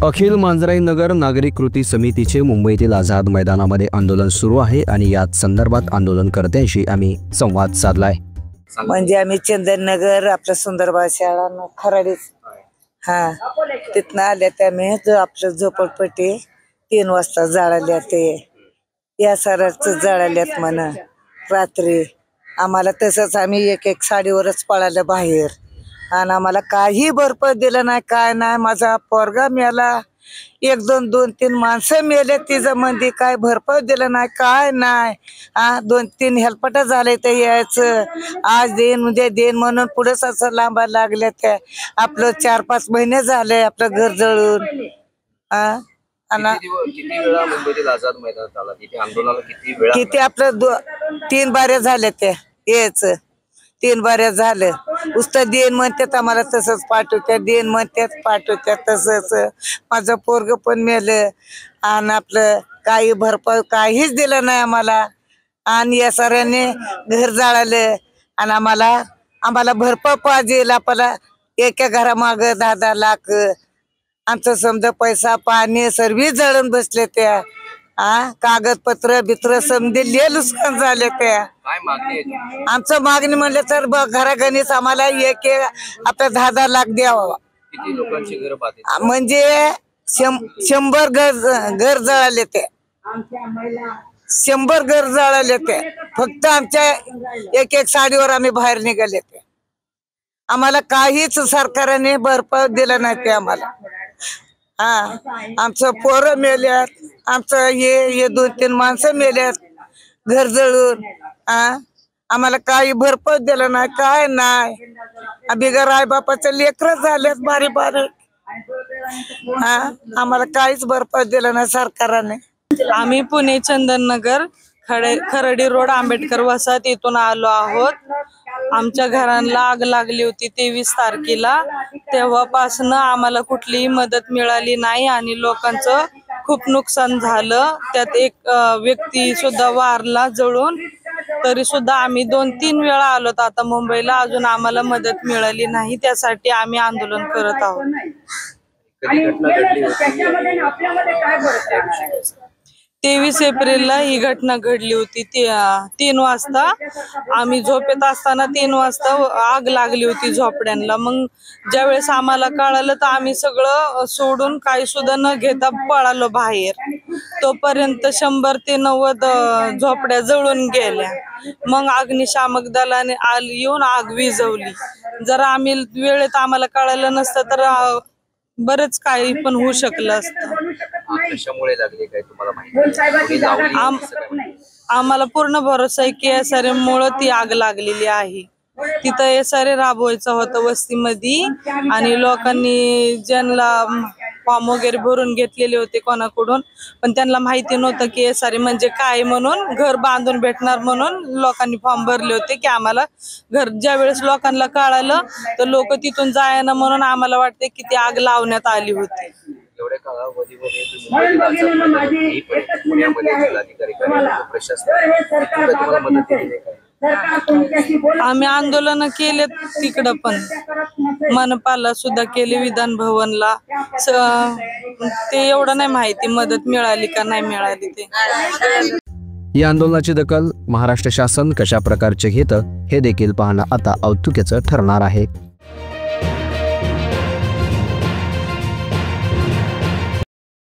अखिल मांजराई नगर नागरिक कृती समितीचे मुंबईतील आझाद मैदानामध्ये आंदोलन सुरू आहे आणि याच संदर्भात आंदोलनकर्त्यांशी आम्ही संवाद साधलाय। म्हणजे आम्ही चंदननगर आपल्या सुंदरबाग शाळा खराडीच तिथनं आल्या त्यामुळे जो आपलं झोपडपट्टी 3 वाजता जाळल्या ते या सराच जाळल्यात म्हणा रात्री आम्हाला तसंच आम्ही एक साडीवरच पळालं बाहेर आणि आम्हाला काही भरपाई दिलं नाही काय नाही। माझा पोरगा मेला 1-2-2-3 माणसं मेले तिचं मंदी काय भरपाई दिलं नाही काय नाही। 2-3 हेलपटा झाले ते यायचं आज देईन उद्या देईन म्हणून पुढेच असं लांबा लागले त्या आपलं 4-5 महिने झाले आपलं घर जळून। किती वेळा मुंबईतील आझाद मैदानात आला तिथे आंदोलनाला किती वेळा किती आपलं 3 बाऱ्या झाल्या त्या यायचं 3 बाऱ्या झालं उस्ता देन म्हणतात आम्हाला तसंच पाठवत्यात देन म्हणतात पाठवत्यात तसंच। माझं पोरग पण मेलं आणि आपलं काही भरपाई काहीच दिलं नाही आम्हाला आणि या सरांनी घर जाळलं आणि आम्हाला भरपाई पाहिजे। आपल्याला एका घरामाग 10-10 लाख आमचं समजा पैसा पाणी सर्व जळून बसले त्या कागदपत्र बित्र समजे नुकसान झाले त्या। आमचं मागणी म्हणलं तर घरागणीच आम्हाला एक आपल्या 10-10 लाख द्यावा। किती लोकांची घर बाधित म्हणजे 100 घर जळाले ते 100 घर जळाले ते फक्त आमच्या एक साडीवर आम्ही बाहेर निघाले ते आम्हाला काहीच सरकारने भरपाई दिला नाही ते आम्हाला। आमचं पोरं मेल्यात आमचं हे 2-3 माणसं मेल्यात घर जळून आम्हाला काही भरपाई दिलं नाही काय नाही। बिगर आई बापाचं लेकरं झालेत बारीक आम्हाला काहीच भरपाई दिलं नाही सरकारने। आम्ही पुणे चंदननगर खराडी रोड आंबेडकर वसाहत इथून आलो आहोत। आमच्या घरांना आग लागली होती 23 तारखेला तेव्हापासून आम्हाला कुठलीही मदत मिळाली नाही आणि लोकांचं खूप नुकसान झालं। त्यात एक व्यक्ती सुद्धा वारला जळून तरी सुद्धा आम्ही 2-3 वेळा आलोत आता मुंबईला अजून आम्हाला मदत मिळाली नाही त्यासाठी आम्ही आंदोलन करत आहोत। 23 एप्रिलला ही घटना घडली होती 3 वाजता आम्ही झोपेत असताना 3 वाजता आग लागली होती झोपड्यांना। मग ज्यावेळेस आम्हाला कळालं तर आम्ही सगळं सोडून काही सुद्धा न घेता पळालो बाहेर। तोपर्यंत 100 ते 90 झोपड्या जळून गेल्या। मग अग्निशामक दलाने येऊन आग विझवली। जर आम्ही वेळेत आम्हाला कळालं नसतं तर बरंच काही पण होऊ शकलं असतं। कशामुळे लागली काय तुम्हाला माहिती? आम्हाला पूर्ण भरोसा आहे की SRM मुळे ती आग लागलेली आहे। तिथं SRA राबवायचं होतं वस्तीमध्ये आणि लोकांनी ज्यांना फॉर्म वगैरे भरून घेतलेले होते कोणाकडून पण त्यांना माहिती नव्हतं की SRA म्हणजे काय म्हणून घर बांधून भेटणार म्हणून लोकांनी फॉर्म भरले होते की आम्हाला घर। ज्या वेळेस लोकांना कळालं तर लोक तिथून जायना म्हणून आम्हाला वाटते की ती आग लावण्यात आली होती। एवढ्या कालावधीमध्ये आम्ही आंदोलन केले तिकडं पण मनपाला सुद्धा केले विधान भवनला ते एवढं नाही माहिती मदत मिळाली का नाही मिळाली ते। या आंदोलनाची दखल महाराष्ट्र शासन कशा प्रकारचे घेतं हे देखील पाहणं आता औत्सुक्याचं ठरणार आहे।